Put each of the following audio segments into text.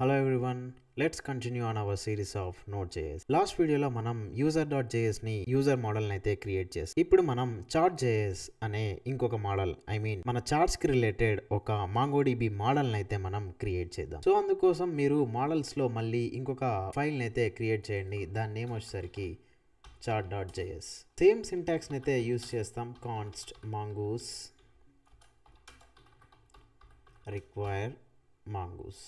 Hello everyone, let's continue on our series of Node.js. Last వీడియోలో మనం user.js ని user model అయితే create చేసి ఇప్పుడు మనం chart.js అనే ఇంకొక మోడల్ మన చార్ట్స్ కి రిలేటెడ్ ఒక MongoDB మోడల్ అయితే మనం క్రియేట్ చేద్దాం. సో అందుకోసం మీరు మోడల్స్ లో మళ్ళీ ఇంకొక ఫైల్ అయితే క్రియేట్ చేయండి. దాని నేమ్ వచ్చేసరికి chart.js. సేమ్ సింటాక్స్ అయితే యూస్ చేస్తాం. const mongoose require mongoose.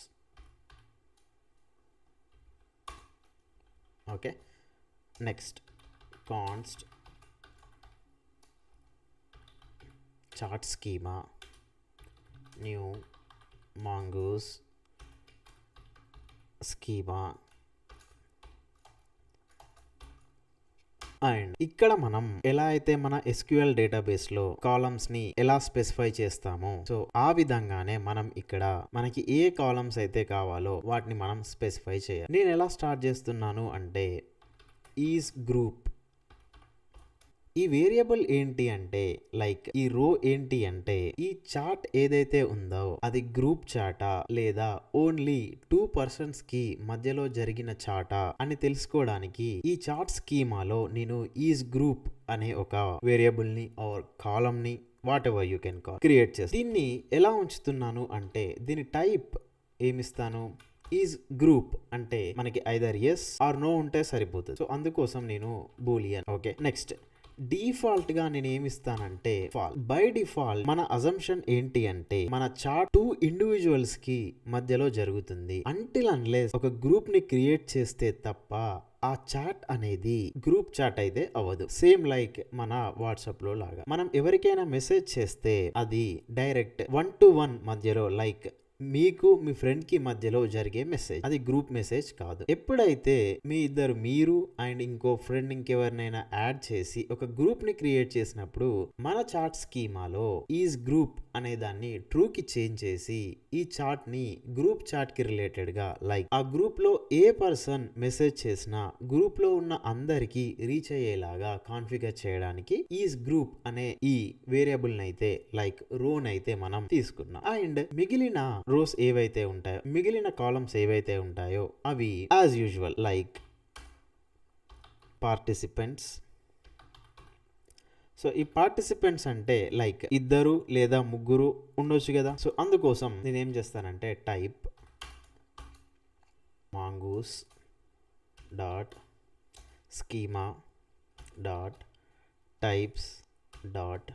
Okay, next const chart schema new mongoose schema and ఇక్కడ మనం ఎలా అయితే మన SQL డేటాబేస్ లో కాలమ్స్ ని ఎలా స్పెసిఫై చేస్తామో సో ఆ విధంగానే మనం ఇక్కడ మనకి ఏ కాలమ్స్ అయితే కావాలో వాటిని మనం స్పెసిఫై చేయాలి. నేను ఎలా స్టార్ట్ చేస్తున్నాను అంటే ఈజ్ గ్రూప్. ఈ వేరియబుల్ ఏంటి అంటే లైక్ ఈ రో ఏంటి అంటే ఈ చార్ట్ ఏదైతే ఉందో అది గ్రూప్ చాటా లేదా ఓన్లీ 2 పర్సన్స్ కి మధ్యలో జరిగిన చాటా అని తెలుసుకోవడానికి ఈ చార్ట్ స్కీమాలో నేను ఈజ్ గ్రూప్ అనే ఒక వేరియబుల్ ని ఆర్ కాలమ్ ని what ever you can call create చేసి దీన్ని ఎలా ఉంచుతున్నాను అంటే దీని టైప్ ఏమిస్తాను ఈజ్ గ్రూప్ అంటే మనకి ఐదర్ ఎస్ ఆర్ నో ఉంటే సరిపోతుంది. సో అందుకోసం నేను బూలియన్. ఓకే, నెక్స్ట్ డిఫాల్ట్ గా నేను ఏమిస్తానంటే బై డిఫాల్ట్ మన అజంప్షన్ ఏంటి అంటే మన చార్ట్ 2 ఇండివిజువల్స్ కి మధ్యలో జరుగుతుంది అంటిల్ అన్లెస్ ఒక గ్రూప్ ని క్రియేట్ చేస్తే తప్ప ఆ చాట్ అనేది గ్రూప్ చాట్ అయితే అవ్వదు. సేమ్ లైక్ మన వాట్సాప్ లో లాగా మనం ఎవరికైనా మెసేజ్ చేస్తే అది డైరెక్ట్ 1-to-1 మధ్యలో లైక్ మీకు మీ ఫ్రెండ్ కి మధ్యలో జరిగే మెసేజ్, అది గ్రూప్ మెసేజ్ కాదు. ఎప్పుడైతే మీ ఇద్దరు మీరు అండ్ ఇంకో ఫ్రెండ్ ఇంకెవరినైనా యాడ్ చేసి ఒక గ్రూప్ ని క్రియేట్ చేసినప్పుడు మన చార్ట్ స్కీమాలో ఈజ్ గ్రూప్ అనే దాన్ని ట్రూ కి చేంజ్ చేసి ఈ చార్ట్ ని గ్రూప్ చార్ట్ కి రిలేటెడ్ గా లైక్ ఆ గ్రూప్ లో ఏ పర్సన్ మెసేజ్ చేసినా గ్రూప్ లో ఉన్న అందరికి రీచ్ అయ్యేలాగా కాన్ఫిగర్ చేయడానికి ఈజ్ గ్రూప్ అనే ఈ వేరియబుల్ నైతే లైక్ రో నైతే మనం తీసుకున్నాం. అండ్ మిగిలిన రోస్ ఏవైతే ఉంటాయో మిగిలిన కాలమ్స్ ఏవైతే ఉంటాయో అవి as usual like participants. So ఈ పార్టిసిపెంట్స్ అంటే లైక్ ఇద్దరు లేదా ముగ్గురు ఉండొచ్చు కదా. సో అందుకోసం నేనేం చేస్తానంటే type mongoose dot schema dot types dot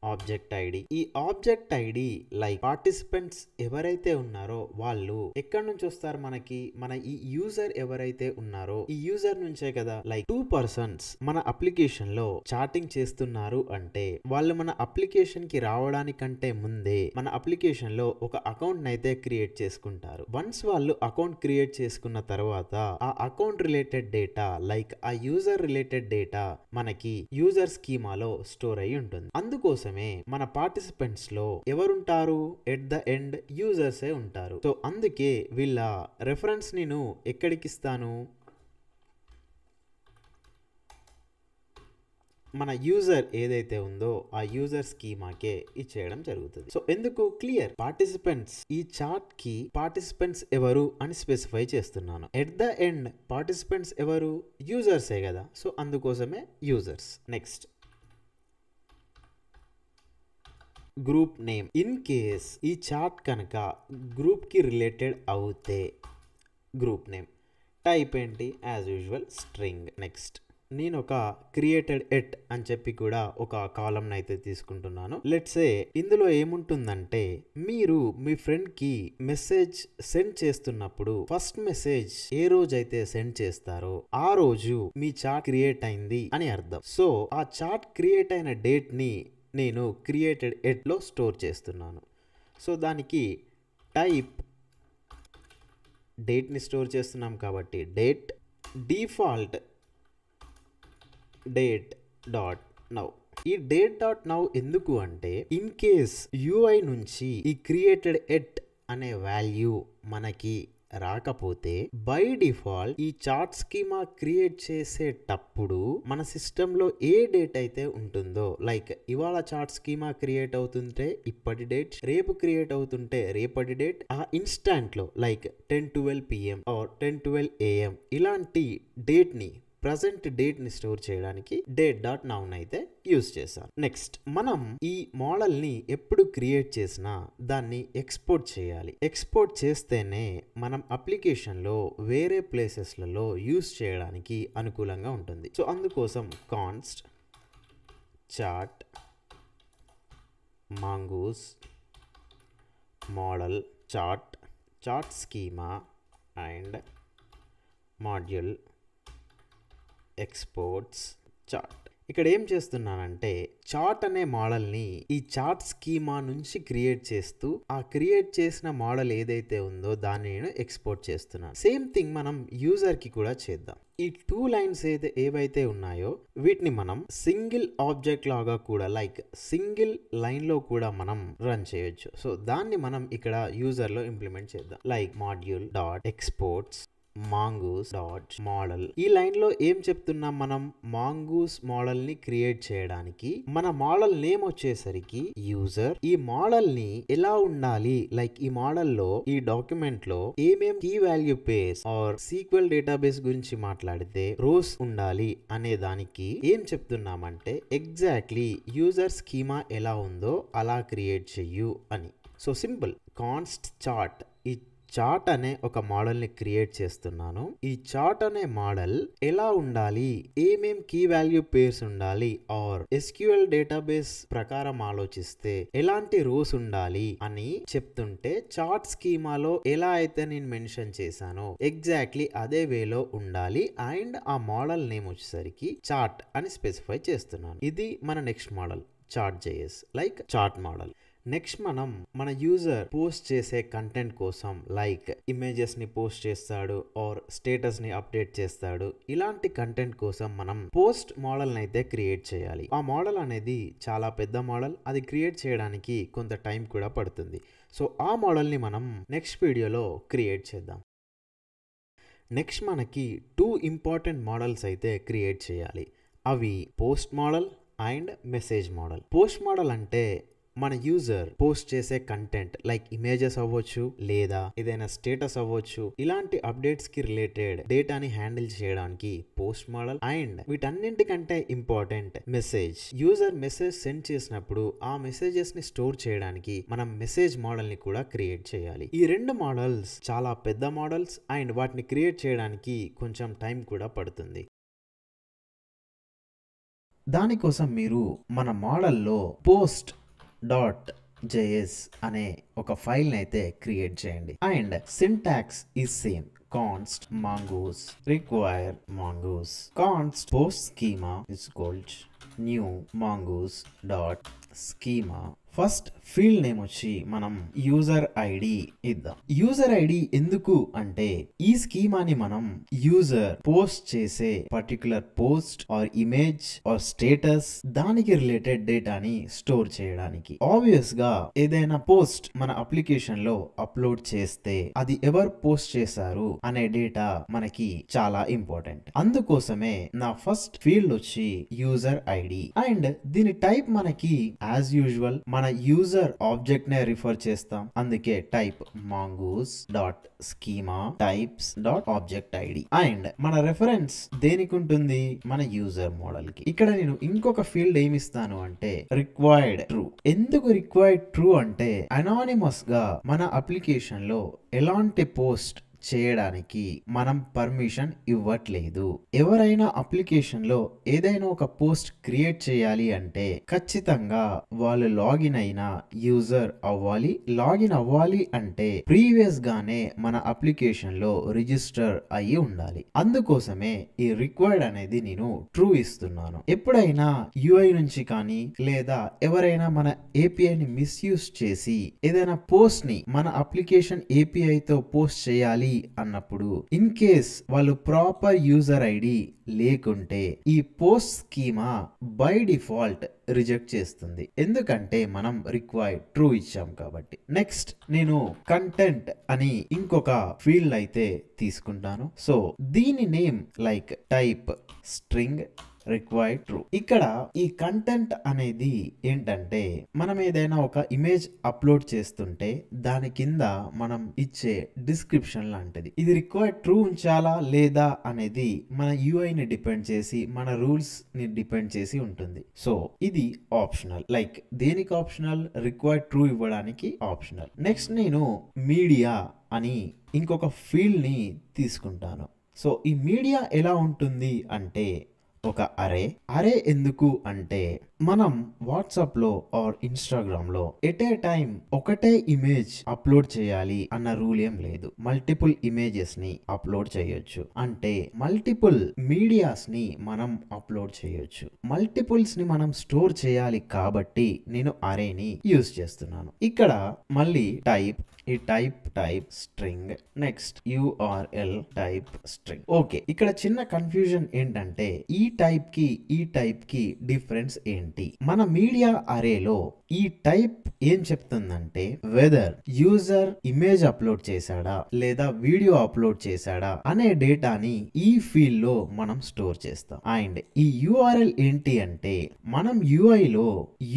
object ID. ఈ ఆబ్జెక్ట్ ఐడి లైక్ పార్టిసిపెంట్స్ ఎవరైతే ఉన్నారో వాళ్ళు ఎక్కడి నుంచి వస్తారు మనకి మన ఈ యూజర్ ఎవరైతే ఉన్నారో ఈ యూజర్ నుంచే కదా. లైక్ 2 పర్సన్స్ మన అప్లికేషన్ లో చాటింగ్ చేస్తున్నారు అంటే వాళ్ళు మన అప్లికేషన్ కి రావడానికంటే ముందే మన అప్లికేషన్ లో ఒక అకౌంట్ అయితే క్రియేట్ చేసుకుంటారు. వన్స్ వాళ్ళు అకౌంట్ క్రియేట్ చేసుకున్న తర్వాత ఆ అకౌంట్ రిలేటెడ్ డేటా లైక్ ఆ యూజర్ రిలేటెడ్ డేటా మనకి యూజర్ స్కీమాలో స్టోర్ అయి ఉంటుంది. అందుకోసం మన పార్టిసిపెంట్స్ లో ఎవరుంటారు ఎట్ ద ఎండ్ యూజర్సే ఉంటారు. సో అందుకే వీళ్ళ రెఫరెన్స్ నేను ఎక్కడికి ఇస్తాను మన యూజర్ ఏదైతే ఉందో ఆ యూజర్ స్కీమాకే ఇచ్చేయడం జరుగుతుంది. సో ఎందుకు క్లియర్ పార్టిసిపెంట్స్ ఈ చార్ట్ కి పార్టిసిపెంట్స్ ఎవరు అని స్పెసిఫై చేస్తున్నాను. ఎట్ ద ఎండ్ పార్టిసిపెంట్స్ ఎవరు యూజర్సే కదా. సో అందుకోసమే users. Next group name. In case ఈ చార్ట్ కనుక గ్రూప్ కి రిలేటెడ్ అవుతే గ్రూప్ నేమ్. టైప్ ఏంటి యాజ్ యూజువల్ స్ట్రింగ్. నెక్స్ట్ నేను ఒక క్రియేటెడ్ ఎట్ అని చెప్పి కూడా ఒక కాలమ్ అయితే తీసుకుంటున్నాను. లెట్స్ సే ఇందులో ఏముంటుందంటే మీరు మీ ఫ్రెండ్ కి మెసేజ్ సెండ్ చేస్తున్నప్పుడు ఫస్ట్ మెసేజ్ ఏ రోజైతే సెండ్ చేస్తారో ఆ రోజు మీ చార్ట్ క్రియేట్ అయింది అని అర్థం. సో ఆ చార్ట్ క్రియేట్ అయిన డేట్ ని నేను క్రియేటెడ్ ఎట్లో స్టోర్ చేస్తున్నాను. సో దానికి టైప్ డేట్ని స్టోర్ చేస్తున్నాం కాబట్టి date default date dot now. ఈ డేట్ డాట్ నౌ ఎందుకు అంటే ఇన్ కేస్ యూఐ నుంచి ఈ క్రియేటెడ్ ఎట్ అనే వాల్యూ మనకి రాకపోతే బై డిఫాల్ట్ ఈ చార్ట్ స్కీమా క్రియేట్ చేసేటప్పుడు మన సిస్టమ్ లో ఏ డేట్ అయితే ఉంటుందో లైక్ ఇవాళ చార్ట్ స్కీమా క్రియేట్ అవుతుంటే ఇప్పటి డేట్, రేపు క్రియేట్ అవుతుంటే రేపటి డేట్, ఆ ఇన్స్టాంట్ లో లైక్ 10:12 PM ఆర్ 10:12 AM ఇలాంటి డేట్ ని ప్రజెంట్ డేట్ ని స్టోర్ చేయడానికి date.now అయితే యూజ్ చేశాను. నెక్స్ట్ మనం ఈ మోడల్ ని ఎప్పుడు క్రియేట్ చేసినా దాన్ని ఎక్స్పోర్ట్ చేయాలి. ఎక్స్పోర్ట్ చేస్తేనే మనం అప్లికేషన్ లో వేరే ప్లేసెస్లలో యూజ్ చేయడానికి అనుకూలంగా ఉంటుంది. సో అందుకోసం const chart mongoose model chart schema and module exports chart. ఇక్కడ ఏం చేస్తున్నానంటే చార్ట్ అనే మోడల్ని ఈ చార్ట్ స్కీమా నుంచి క్రియేట్ చేస్తూ ఆ క్రియేట్ చేసిన మోడల్ ఏదైతే ఉందో దాన్ని నేను ఎక్స్పోర్ట్ చేస్తున్నాను. సేమ్ థింగ్ మనం యూజర్ కి కూడా చేద్దాం. ఈ 2 లైన్స్ ఏవైతే ఉన్నాయో వీటిని మనం సింగిల్ ఆబ్జెక్ట్ లాగా కూడా లైక్ సింగిల్ లైన్ లో కూడా మనం రన్ చేయొచ్చు. సో దాన్ని మనం ఇక్కడ యూజర్ లో ఇంప్లిమెంట్ చేద్దాం. Like module dot exports mongoose dot model. ఈ లైన్ లో ఏం చెప్తున్నాం మనం? మాంగూస్ మోడల్ ని క్రియేట్ చేయడానికి మన మోడల్ నేమ్ వచ్చేసరికి యూజర్. ఈ మోడల్ ని ఎలా ఉండాలి, లైక్ ఈ మోడల్ లో ఈ డాక్యుమెంట్ లో ఏమేం key value pairs or SQL database గురించి మాట్లాడితే రోస్ ఉండాలి అనే దానికి ఏం చెప్తున్నామంటే ఎగ్జాక్ట్లీ యూజర్ స్కీమా ఎలా ఉందో అలా క్రియేట్ చెయ్యు అని. So simple const chart. ఈ చార్ట్ అనే ఒక మోడల్ ని క్రియేట్ చేస్తున్నాను. ఈ చార్ట్ అనే మోడల్ ఎలా ఉండాలి, ఏమేం కీ వాల్యూ పేర్స్ ఉండాలి ఆర్ SQL డేటాబేస్ ప్రకారం ఆలోచిస్తే ఎలాంటి రోస్ ఉండాలి అని చెప్తుంటే చార్ట్ స్కీమాలో ఎలా అయితే నేను మెన్షన్ చేశానో ఎగ్జాక్ట్లీ అదే వేలో ఉండాలి. అండ్ ఆ మోడల్ నేమ్ వచ్చేసరికి చార్ట్ అని స్పెసిఫై చేస్తున్నాను. ఇది మన నెక్స్ట్ మోడల్ చార్ట్.js లైక్ చార్ట్ మోడల్. నెక్స్ట్ మనం మన యూజర్ పోస్ట్ చేసే కంటెంట్ కోసం లైక్ ఇమేజెస్ ని పోస్ట్ చేస్తాడు ఆర్ స్టేటస్ ని అప్డేట్ చేస్తాడు. ఇలాంటి కంటెంట్ కోసం మనం పోస్ట్ మోడల్ అయితే క్రియేట్ చేయాలి. ఆ మోడల్ అనేది చాలా పెద్ద మోడల్. అది క్రియేట్ చేయడానికి కొంత టైం కూడా పడుతుంది. సో ఆ మోడల్ ని మనం నెక్స్ట్ వీడియోలో క్రియేట్ చేద్దాం. నెక్స్ట్ మనకి 2 ఇంపార్టెంట్ మోడల్స్ అయితే క్రియేట్ చేయాలి. అవి post model and message model. Post model అంటే మన యూజర్ పోస్ట్ చేసే కంటెంట్ లైక్ ఇమేజెస్ అవ్వచ్చు లేదా ఏదైనా స్టేటస్ అవ్వచ్చు, ఇలాంటి అప్డేట్స్ కి రిలేటెడ్ డేటాని హ్యాండిల్ చేయడానికి పోస్ట్ మోడల్. అండ్ వీటన్నింటికంటే important message. User message send చేసినప్పుడు ఆ మెసేజెస్ ని స్టోర్ చేయడానికి మనం మెసేజ్ మోడల్ ని కూడా క్రియేట్ చేయాలి. ఈ 2 మోడల్స్ చాలా పెద్ద మోడల్స్ అండ్ వాటిని క్రియేట్ చేయడానికి కొంచెం టైం కూడా పడుతుంది. దానికోసం మీరు మన మోడల్లో post.js అనే ఒక ఫైల్ అయితే క్రియేట్ చేయండి. And syntax is same. const mongoose require mongoose const post schema is called new mongoose dot schema. First field name వచ్చి మనం యూజర్ ఐడి ఇద్దాం. యూజర్ ఐడి ఎందుకు అంటే ఈ స్కీమాని మనం యూజర్ పోస్ట్ చేసే particular post or image or status దానికి రిలేటెడ్ డేటాని స్టోర్ చేయడానికి. ఆబ్వియస్ గా ఏదైనా పోస్ట్ మన అప్లికేషన్ లో అప్లోడ్ చేస్తే అది ఎవరు పోస్ట్ చేశారు అనే డేటా మనకి చాలా ఇంపార్టెంట్. అందుకోసమే నా ఫస్ట్ ఫీల్డ్ వచ్చి యూజర్ ఐడి. అండ్ దీని టైప్ మనకి యాజ్ యూజువల్ మన యూజర్ ఆబ్జెక్ట్ నే రిఫర్ చేస్తాం. అందుకే type mongoose dot schema types dot object ID. And మన రెఫరెన్స్ దేనికి ఉంటుంది? మన యూజర్ మోడల్ కి. ఇక్కడ నేను ఇంకొక ఫీల్డ్ ఏమి ఇస్తాను అంటే రిక్వైర్డ్ ట్రూ. ఎందుకు రిక్వైర్డ్ ట్రూ అంటే అనానిమస్ గా మన అప్లికేషన్ లో ఎలాంటి పోస్ట్ చేయడానికి మనం పర్మిషన్ ఇవ్వట్లేదు. ఎవరైనా అప్లికేషన్ లో ఏదైనా ఒక పోస్ట్ క్రియేట్ చేయాలి అంటే ఖచ్చితంగా వాళ్ళు లాగిన్ అయిన యూజర్ అవ్వాలి. లాగిన్ అవ్వాలి అంటే ప్రీవియస్ గానే మన అప్లికేషన్ లో రిజిస్టర్ అయ్యి ఉండాలి. అందుకోసమే ఈ రిక్వైర్డ్ అనేది నేను ట్రూ ఇస్తున్నాను. ఎప్పుడైనా UI నుంచి కానీ లేదా ఎవరైనా మన APIని మిస్యూజ్ చేసి ఏదైనా పోస్ట్ ని మన అప్లికేషన్ API తో పోస్ట్ చేయాలి ఐడి అన్నప్పుడు ఇన్ కేస్ వాళ్ళు ప్రాపర్ యూజర్ ఐడి లేకుంటే ఈ post schema by default reject చేస్తుంది, ఎందుకంటే మనం రిక్వైర్డ్ ట్రూ ఇచ్చాం కాబట్టి. నెక్స్ట్ నేను కంటెంట్ అని ఇంకొక ఫీల్డ్ అయితే తీసుకుంటాను. సో దీని name like type string required true. ఇక్కడ ఈ కంటెంట్ అనేది ఏంటంటే మనం ఏదైనా ఒక ఇమేజ్ అప్లోడ్ చేస్తుంటే దాని కింద మనం ఇచ్చే డిస్క్రిప్షన్ లాంటిది. ఇది రిక్వైర్డ్ ట్రూ ఉంచాలా లేదా అనేది మన యూఐని డిపెండ్ చేసి మన రూల్స్ ని డిపెండ్ చేసి ఉంటుంది. సో ఇది ఆప్షనల్, లైక్ దేనికి ఆప్షనల్, రిక్వైర్డ్ ట్రూ ఇవ్వడానికి ఆప్షనల్. నెక్స్ట్ నేను మీడియా అని ఇంకొక ఫీల్డ్ ని తీసుకుంటాను. సో ఈ మీడియా ఎలా ఉంటుంది అంటే ఒక అరే ఎందుకు అంటే మనం వాట్సాప్ లో ఆర్ ఇన్స్టాగ్రామ్ లో ఎట్ ఏ టైం ఒకటే ఇమేజ్ అప్లోడ్ చేయాలి అన్న రూల్ ఏం లేదు. మల్టిపుల్ ఇమేజెస్ ని అప్లోడ్ చేయొచ్చు, అంటే మల్టిపుల్ మీడియాస్ ని మనం అప్లోడ్ చేయొచ్చు. మల్టిపుల్స్ ని మనం స్టోర్ చేయాలి కాబట్టి నేను అరేని యూజ్ చేస్తున్నాను. ఇక్కడ మళ్ళీ టైప్, ఈ type string, next URL type string. Okay, ఇక్కడ చిన్న కన్ఫ్యూజన్ ఏంటంటే ఈ టైప్ కి డిఫరెన్స్ ఏంటి? మన మీడియా అరేలో ఈ టైప్ ఏం చెప్తుందంటే వెదర్ యూజర్ ఇమేజ్ అప్లోడ్ చేశాడా లేదా వీడియో అప్లోడ్ చేశాడా అనే డేటాని ఈ ఫీల్డ్ లో మనం స్టోర్ చేస్తాం. అండ్ ఈ యూఆర్ఎల్ ఏంటి అంటే మనం యూఐ లో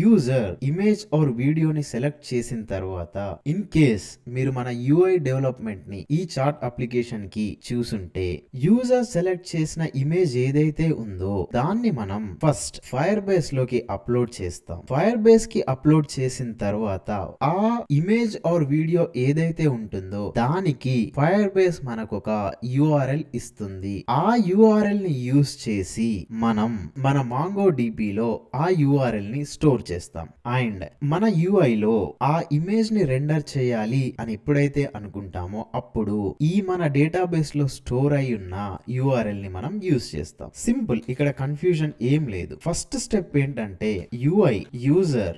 యూజర్ ఇమేజ్ ఆర్ వీడియోని సెలెక్ట్ చేసిన తర్వాత ఇన్ కేస్ మీరు మన యూఐ డెవలప్మెంట్ ని ఈ చార్ట్ అప్లికేషన్ కి చూసుంటే యూజర్ సెలెక్ట్ చేసిన ఇమేజ్ ఏదైతే ఉందో దాన్ని మనం ఫస్ట్ ఫైర్ బేస్ లోకి అప్లోడ్ చేస్తాం. ఫైర్ బేస్ కి అప్లోడ్ చేసిన తర్వాత ఆ ఇమేజ్ ఆర్ వీడియో ఏదైతే ఉంటుందో దానికి ఫైర్ బేస్ మనకు ఒక యూఆర్ఎల్ ఇస్తుంది. ఆ యూఆర్ఎల్ ని యూజ్ చేసి మనం మన MongoDB లో ఆ యూఆర్ఎల్ ని స్టోర్ చేస్తాం. అండ్ మన యూఐ లో ఆ ఇమేజ్ ని రెండర్ చేయాలి అని ఎప్పుడైతే అనుకుంటామో అప్పుడు ఈ మన డేటాబేస్ లో స్టోర్ అయి ఉన్న యూఆర్ఎల్ ని మనం యూజ్ చేస్తాం. సింపుల్, ఇక్కడ కన్ఫ్యూజన్ ఏం లేదు. ఫస్ట్ స్టెప్ ఏంటంటే యూఐ యూజర్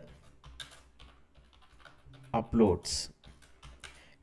అప్లోడ్స్,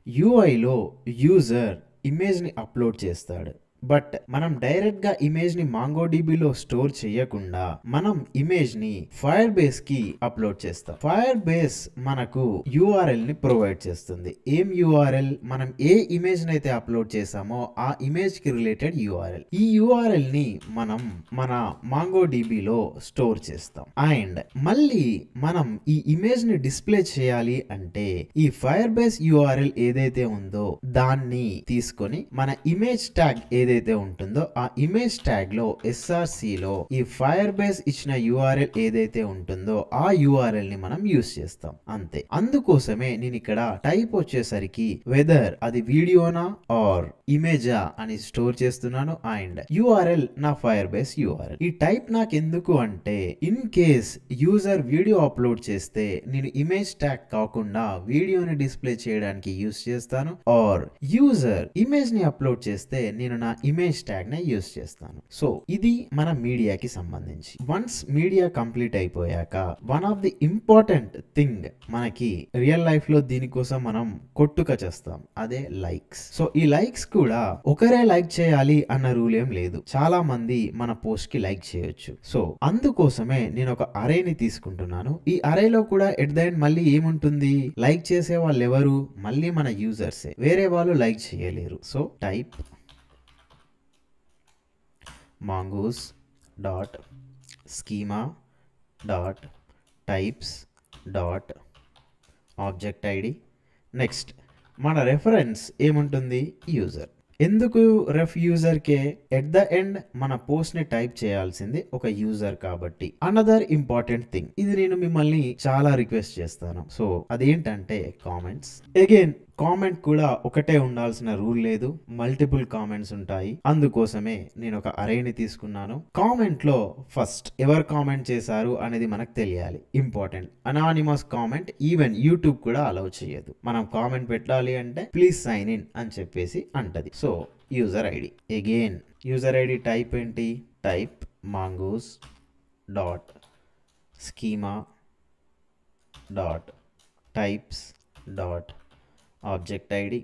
యూఐలో యూజర్ ఇమేజ్ ని అప్లోడ్ చేస్తాడు. బట్ మనం డైరెక్ట్ గా ఇమేజ్ ని MongoDB లో స్టోర్ చేయకుండా మనం ఇమేజ్ ని ఫైర్ బేస్ కి అప్లోడ్ చేస్తాం. ఫైర్ బేస్ మనకు యూఆర్ఎల్ ని ప్రొవైడ్ చేస్తుంది. ఏం యూఆర్ఎల్? మనం ఏ ఇమేజ్ ని అయితే అప్లోడ్ చేసామో ఆ ఇమేజ్ కి రిలేటెడ్ యూఆర్ఎల్. ఈ యూఆర్ఎల్ ని మనం మన MongoDB లో స్టోర్ చేస్తాం. అండ్ మళ్ళీ మనం ఈ ఇమేజ్ ని డిస్ప్లే చేయాలి అంటే ఈ ఫైర్ బేస్ యూఆర్ఎల్ ఏదైతే ఉందో దాన్ని తీసుకొని మన ఇమేజ్ ట్యాగ్ ఏదైతే ఉంటుందో ఆ ఇమేజ్ ట్యాగ్ లో SRC లో ఈ ఫైర్ బేస్ ఇచ్చిన యూఆర్ఎల్ ఏదైతే ఉంటుందో ఆ యూఆర్ఎల్ ని మనం యూజ్ చేస్తాం. అంతే. అందుకోసమే నేను ఇక్కడ టైప్ వచ్చేసరికి వెదర్ అది వీడియోనా ఆర్ ఇమేజా అని స్టోర్ చేస్తున్నాను. అండ్ యూఆర్ఎల్ నా ఫైర్ బేస్ యూఆర్ఎల్. ఈ టైప్ నాకు ఎందుకు అంటే in case user video upload చేస్తే నేను ఇమేజ్ ట్యాగ్ కాకుండా వీడియోని డిస్ప్లే చేయడానికి యూజ్ చేస్తాను. ఆర్ యూజర్ ఇమేజ్ ని అప్లోడ్ చేస్తే నేను నా ఇమేజ్ ట్యాగ్ ని యూజ్ చేస్తాను. సో ఇది మన మీడియాకి సంబంధించి. వన్స్ మీడియా కంప్లీట్ అయిపోయాక one of the important thing మనకి రియల్ లైఫ్ లో దీనికోసం మనం కొట్టుక చేస్తాం, అదే లైక్స్. సో ఈ లైక్స్ కూడా ఒకరే లైక్ చేయాలి అన్న రూల్ ఏం లేదు. చాలా మంది మన పోస్ట్ కి లైక్ చేయొచ్చు. సో అందుకోసమే నేను ఒక అరేని తీసుకుంటున్నాను. ఈ అరేలో కూడా ఎట్ ద ఎండ్ మళ్ళీ ఏముంటుంది? లైక్ చేసే వాళ్ళు ఎవరు? మళ్ళీ మన యూజర్సే, వేరే వాళ్ళు లైక్ చేయలేరు. So type mongoose dot schema dot types dot object id. Next మన రెఫరెన్స్ ఏముంటుంది? యూజర్. ఎందుకు ref user K? At the end మన పోస్ట్ ని టైప్ చేయాల్సింది ఒక యూజర్ కాబట్టి. అనదర్ ఇంపార్టెంట్ థింగ్, ఇది నేను మిమ్మల్ని చాలా రిక్వెస్ట్ చేస్తాను. సో అదేంటంటే కామెంట్స్. అగైన్ కామెంట్ కూడా ఒకటే ఉండాల్సిన రూల్ లేదు, మల్టిపుల్ కామెంట్స్ ఉంటాయి. అందుకోసమే నేను ఒక అరేని తీసుకున్నాను. కామెంట్ లో ఫస్ట్ ఎవరు కామెంట్ చేశారు అనేది మనకు తెలియాలి, important. Anonymous comment even YouTube కూడా అలౌ చేయదు. మనం కామెంట్ పెట్టాలి అంటే ప్లీజ్ సైన్ ఇన్ అని చెప్పేసి అంటది. So user ID. Again user ID type ఏంటి? Type mongoose dot schema dot types dot object ID.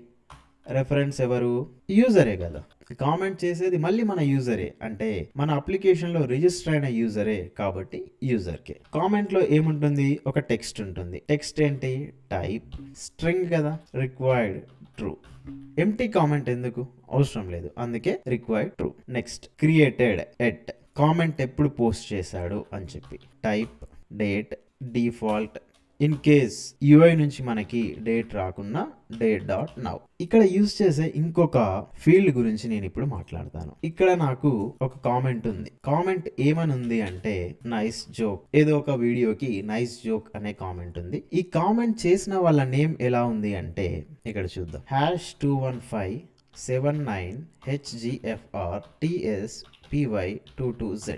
Reference ఎవరు? యూజరే కదా. కామెంట్ చేసేది మళ్ళీ మన యూజరే, అంటే మన అప్లికేషన్లో రిజిస్టర్ అయిన యూజరే కాబట్టి యూజర్కే. కామెంట్లో ఏముంటుంది? ఒక టెక్స్ట్ ఉంటుంది. టెక్స్ట్ ఏంటి? టైప్ స్ట్రింగ్ కదా, రిక్వైర్డ్ ట్రూ. ఎంటీ కామెంట్ ఎందుకు? అవసరం లేదు, అందుకే required true. Next created at, comment ఎప్పుడు పోస్ట్ చేశాడు అని చెప్పి. Type date default, in case UI నుంచి మనకి డేట్ రాకున్నా డేట్ డాట్ నౌ. ఇక్కడ యూజ్ చేసే ఇంకొక ఫీల్డ్ గురించి నేను ఇప్పుడు మాట్లాడతాను. ఇక్కడ నాకు ఒక కామెంట్ ఉంది. కామెంట్ ఏమని ఉంది అంటే నైస్ జోక్. ఏదో ఒక వీడియోకి నైస్ జోక్ అనే కామెంట్ ఉంది. ఈ కామెంట్ చేసిన వాళ్ళ నేమ్ ఎలా ఉంది అంటే ఇక్కడ చూద్దాం. #21579HGFRTSPY22Z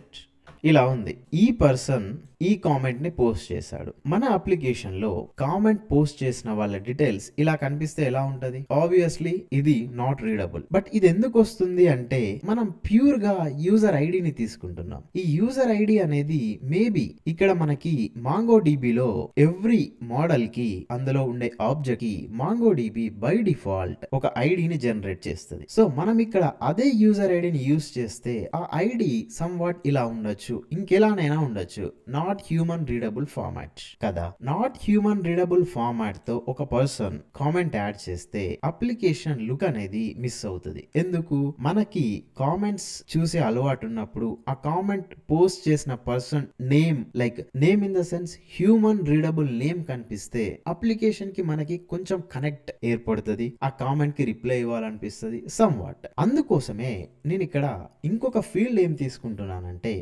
ఇలా ఉంది. ఈ పర్సన్ ఈ కామెంట్ ని పోస్ట్ చేశాడు. మన అప్లికేషన్ లో కామెంట్ పోస్ట్ చేసిన వాళ్ళ డీటెయిల్స్ ఇలా కనిపిస్తే ఎలా ఉంటది? ఆబ్వియస్లీ ఇది నాట్ రీడబుల్. బట్ ఇది ఎందుకు వస్తుంది అంటే మనం ప్యూర్ గా యూజర్ ఐడిని తీసుకుంటున్నాం. ఈ యూజర్ ఐడి అనేది మేబీ ఇక్కడ మనకి MongoDB లో ఎవ్రీ మోడల్ కి అందులో ఉండే ఆబ్జెక్ట్ కి MongoDB బై డిఫాల్ట్ ఒక ఐడిని జనరేట్ చేస్తుంది. సో మనం ఇక్కడ అదే యూజర్ ఐడిని యూజ్ చేస్తే ఆ ఐడి సమ్ వాట్ ఇలా ఉండొచ్చు, ఇంకెలానైనా ఉండొచ్చు. నాట్ హ్యూమన్ రీడబుల్ ఫార్మాట్ కదా. నాట్ హ్యూమన్ రీడబుల్ ఫార్మాట్ తో ఒక పర్సన్ కామెంట్ యాడ్ చేస్తే అప్లికేషన్ లుక్ అనేది మిస్ అవుతుంది. ఎందుకు? మనకి కామెంట్స్ చూసే అలవాటు ఉన్నప్పుడు ఆ కామెంట్ పోస్ట్ చేసిన person name, like name in the sense human readable name కనిపిస్తే అప్లికేషన్ కి మనకి కొంచెం కనెక్ట్ ఏర్పడుతుంది. ఆ కామెంట్ కి రిప్లై ఇవ్వాలనిపిస్తుంది సమ్ వాట్. అందుకోసమే నేను ఇక్కడ ఇంకొక ఫీల్డ్ ఏం తీసుకుంటున్నానంటే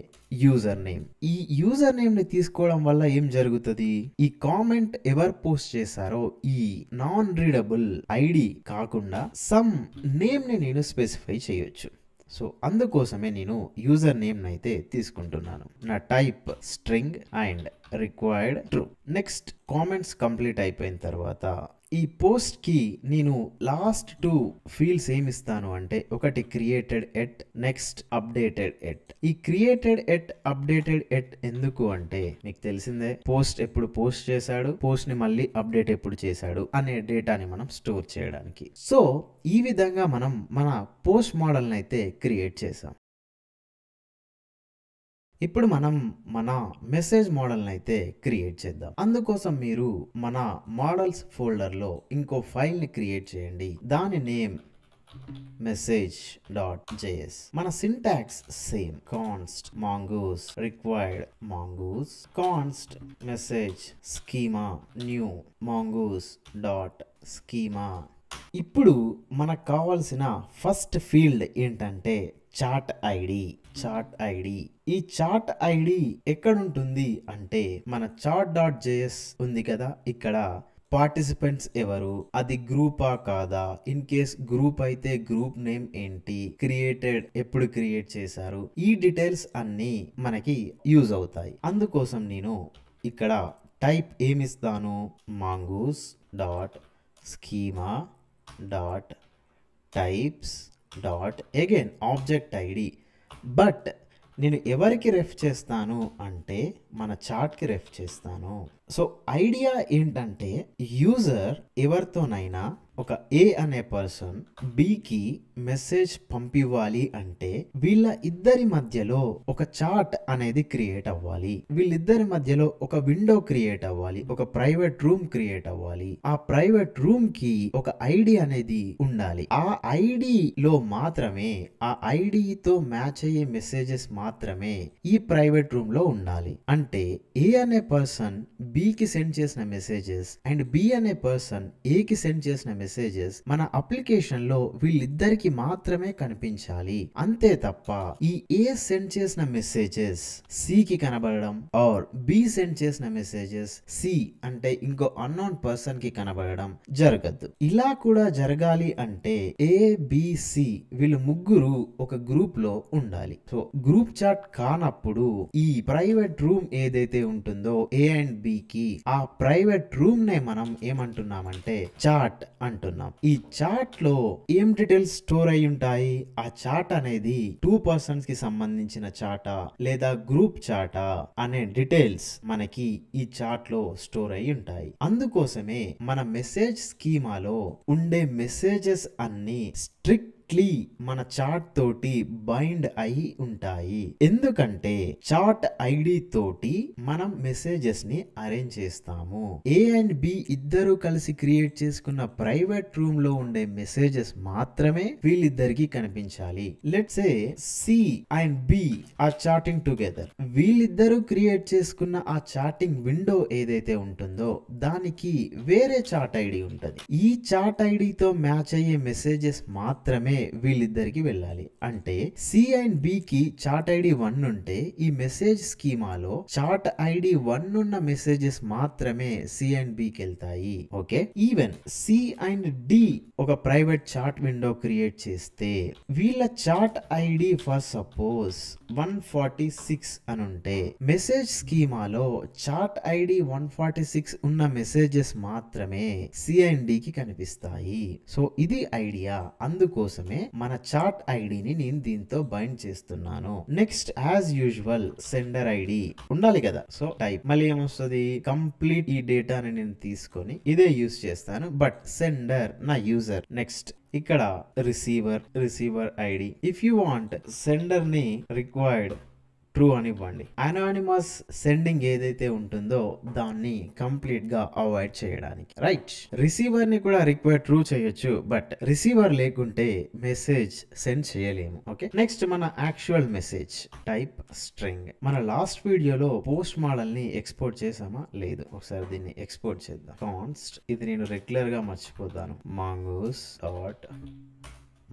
యూజర్ నేమ్. ఈ యూజర్ నేమ్ ని తీసుకోవడం వల్ల ఏం జరుగుతుంది? ఈ కామెంట్ ఎవరు పోస్ట్ చేశారో ఈ నాన్ రీడబుల్ ఐడి కాకుండా సమ్ నేమ్ ని నేను స్పెసిఫై చేయొచ్చు. సో అందుకోసమే నేను యూజర్ నేమ్ అయితే తీసుకుంటున్నాను. నా type string and required true. Next comments complete అయిపోయిన తర్వాత ఈ పోస్ట్ కి నేను లాస్ట్ 2 ఫీల్డ్స్ ఏమి ఇస్తాను అంటే ఒకటి created at, next updated at. ఈ క్రియేటెడ్ ఎట్, అప్డేటెడ్ ఎట్ ఎందుకు అంటే మీకు తెలిసిందే, పోస్ట్ ఎప్పుడు పోస్ట్ చేశాడు, పోస్ట్ ని మళ్ళీ అప్డేట్ ఎప్పుడు చేశాడు అనే డేటాని మనం స్టోర్ చేయడానికి. సో ఈ విధంగా మనం మన పోస్ట్ మోడల్ ని అయితే క్రియేట్ చేసాం. ఇప్పుడు మనం మన మెసేజ్ మోడల్ని అయితే క్రియేట్ చేద్దాం. అందుకోసం మీరు మన మోడల్స్ ఫోల్డర్లో ఇంకో ఫైల్ని క్రియేట్ చేయండి. దాని నేమ్ message.js. మన syntax same. Const mongoose required mongoose const message schema new mongoose dot schema. ఇప్పుడు మనకు కావాల్సిన ఫస్ట్ ఫీల్డ్ ఏంటంటే చార్ట్ ఐడి. చార్ట్ ఐడి, ఈ చార్ట్ ఐడి ఎక్కడుంటుంది అంటే మన చార్ట్.js ఉంది కదా, ఇక్కడ పార్టిసిపెంట్స్ ఎవరు, అది గ్రూపా కాదా, ఇన్ కేస్ గ్రూప్ అయితే గ్రూప్ నేమ్ ఏంటి, క్రియేటెడ్ ఎప్పుడు క్రియేట్ చేశారు, ఈ డీటెయిల్స్ అన్ని మనకి యూజ్ అవుతాయి. అందుకోసం నేను ఇక్కడ టైప్ ఏమిస్తాను? mongoose dot schema dot types dot again object ID. But నేను ఎవరికి రెఫ్ చేస్తాను అంటే మన చార్ట్కి రెఫ్ చేస్తాను. సో ఐడియా ఏంటంటే యూజర్ ఎవరితోనైనా ఒక ఏ అనే పర్సన్ బికి మెసేజ్ పంపివ్వాలి అంటే వీళ్ళ ఇద్దరి మధ్యలో ఒక చార్ట్ అనేది క్రియేట్ అవ్వాలి. వీళ్ళిద్దరి మధ్యలో ఒక విండో క్రియేట్ అవ్వాలి, ఒక ప్రైవేట్ రూమ్ క్రియేట్ అవ్వాలి. ఆ ప్రైవేట్ రూమ్ కి ఒక ఐడి అనేది ఉండాలి. ఆ ఐడిలో మాత్రమే, ఆ ఐడితో మ్యాచ్ అయ్యే మెసేజెస్ మాత్రమే ఈ ప్రైవేట్ రూమ్ లో ఉండాలి. అంటే ఏ అనే పర్సన్ బికి సెండ్ చేసిన మెసేజెస్ అండ్ బి అనే పర్సన్ ఏకి సెండ్ చేసిన మెసేజెస్ మన అప్లికేషన్ లో వీళ్ళిద్దరికి మాత్రమే కనిపించాలి. అంతే తప్ప ఈ ఏ సెండ్ చేసిన మెసేజెస్ సి కి కనబడడం ఆర్ బి సెండ్ చేసిన మెసేజెస్ సి అంటే ఇంకో అన్నోన్ పర్సన్ కి కనబడడం జరగద్దు. ఇలా కూడా జరగాలి అంటే ఏబిసి వీళ్ళు ముగ్గురు ఒక గ్రూప్ లో ఉండాలి. సో గ్రూప్ చాట్ కానప్పుడు ఈ ప్రైవేట్ రూమ్ ఏదైతే ఉంటుందో ఏ అండ్ బి కి, ఆ ప్రైవేట్ రూమ్ నే మనం ఏమంటున్నామంటే చాట్ అంటున్నాం. అంటున్నాం. ఈ చార్ట్ లో ఏం డీటెయిల్స్ స్టోర్ అయి ఉంటాయి? ఆ చార్ట్ అనేది 2 పర్సన్స్ కి సంబంధించిన చార్టా లేదా గ్రూప్ చార్టా అనే డీటెయిల్స్ మనకి ఈ చార్ట్ లో స్టోర్ అయి ఉంటాయి. అందుకోసమే మన మెసేజ్ స్కీమాలో ఉండే మెసేజెస్ అన్ని స్ట్రిక్ట్లీ మన చార్ట్ తోటి బైండ్ అయి ఉంటాయి. ఎందుకంటే చార్ట్ ఐడి తోటి మనం మెసేజెస్ ని అరేంజ్ చేస్తాము. ఏ అండ్ బి ఇద్దరు కలిసి క్రియేట్ చేసుకున్న ప్రైవేట్ రూమ్ లో ఉండే మెసేజెస్ మాత్రమే వీళ్ళిద్దరికి కనిపించాలి. Let's say C and B are chatting together. వీళ్ళిద్దరూ క్రియేట్ చేసుకున్న ఆ చాటింగ్ విండో ఏదైతే ఉంటుందో దానికి వేరే చార్ట్ ఐడి ఉంటది. ఈ చార్ట్ ఐడితో మ్యాచ్ అయ్యే మెసేజెస్ మాత్రమే వీళ్ళిద్దరికి వెళ్ళాలి. అంటే సి అండ్ బి కి చార్ట్ ఐడి 1 ఉంటే ఈ మెసేజ్ స్కీమాలో చార్ట్ ఐడి 1 ఉన్న మెసేజెస్ మాత్రమే సి అండ్ బి కి వెళ్తాయి. Okay, even C and D ఒక ప్రైవేట్ చార్ట్ విండో క్రియేట్ చేస్తే వీళ్ళ చార్ట్ ఐడి ఫర్ సపోజ్ 146 అని ఉంటే మెసేజ్ స్కీమాలో చార్ట్ ఐడి 146 ఉన్న మెసేజెస్ మాత్రమే సి అండ్ డి కి కనిపిస్తాయి. సో ఇది ఐడియా. అందుకోసమే మన చార్ట్ ఐడిని నేను దీంతో బైండ్ చేస్తున్నాను. Next as usual sender ID ఉండాలి కదా. సో టైప్ మళ్ళీ ఏమొస్తుంది? కంప్లీట్ ఈ డేటాని నేను తీసుకొని ఇదే యూజ్ చేస్తాను, బట్ సెండర్ నా యూజర్. నెక్స్ట్ ఇక్కడ receiver ID. If you want sender ని రిక్వైర్డ్ ట్రూ అని ఇవ్వండి. అనానిమస్ సెండింగ్ ఏదైతే ఉంటుందో దాన్ని కంప్లీట్ గా అవాయిడ్ చేయడానికి. రైట్, రిసీవర్ ని కూడా రిక్వైర్ ట్రూ చేయొచ్చు, బట్ రిసీవర్ లేకుంటే మెసేజ్ సెండ్ చేయలేము. ఓకే, నెక్స్ట్ మన యాక్చువల్ మెసేజ్ టైప్ స్ట్రింగ్. మన లాస్ట్ వీడియోలో పోస్ట్ మోడల్ ని ఎక్స్పోర్ట్ చేసామా? లేదు. ఒకసారి దీన్ని ఎక్స్పోర్ట్ చేద్దాం. కాన్స్ట్ ఇది నేను రెగ్యులర్ గా మర్చిపోతాను. Mongoose dot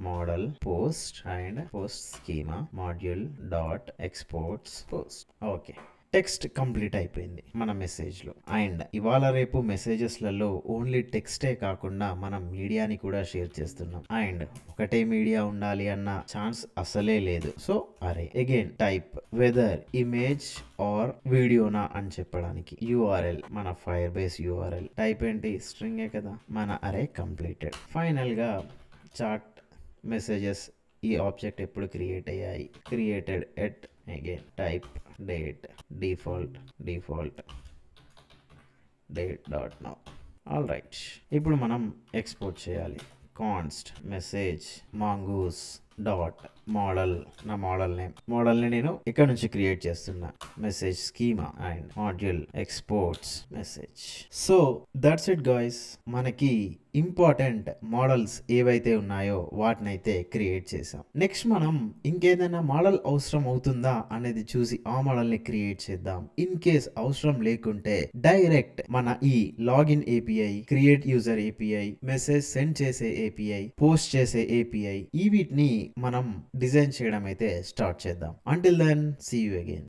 model post and post schema module dot exports post. Okay, text complete అయిపోయింది మన మెసేజ్ లో. అండ్ ఇవాళ రేపు మెసేజెస్ లలో ఓన్లీ టెక్స్టే కాకుండా మనం మీడియాని కూడా షేర్ చేస్తున్నాం. అండ్ ఒకటే మీడియా ఉండాలి అన్న ఛాన్స్ అసలే లేదు. సో అరే again type whether image or వీడియోనా అని చెప్పడానికి URL మన ఫైర్ బేస్ URL. టైప్ ఏంటి? స్ట్రింగే కదా. మన అరే కంప్లీటెడ్. ఫైనల్ గా చార్ట్ మెసేజెస్ ఈ ఆబ్జెక్ట్ ఎప్పుడు క్రియేట్ అయ్యాయి? Created at again type date default date dot now. All right, ఇప్పుడు మనం ఎక్స్పోర్ట్ చేయాలి. Const message mongoose dot model. నా మోడల్ ని నేను ఇక్కడ నుంచి క్రియేట్ చేస్తున్నా. Message schema and module exports message. So that's it guys. మనకి ఇంపార్టెంట్ మోడల్స్ ఏవైతే ఉన్నాయో వాటినైతే క్రియేట్ చేసాం. నెక్స్ట్ మనం ఇంకేదైనా మోడల్ అవసరం అవుతుందా అనేది చూసి ఆ మోడల్ ని క్రియేట్ చేద్దాం. ఇన్ కేస్ అవసరం లేకుంటే డైరెక్ట్ మన ఈ login API, create user API, message send చేసే API, పోస్ట్ చేసే API ఈ వీటిని మనం డిజైన్ చేయడం అయితే స్టార్ట్ చేద్దాం. Until then see you again.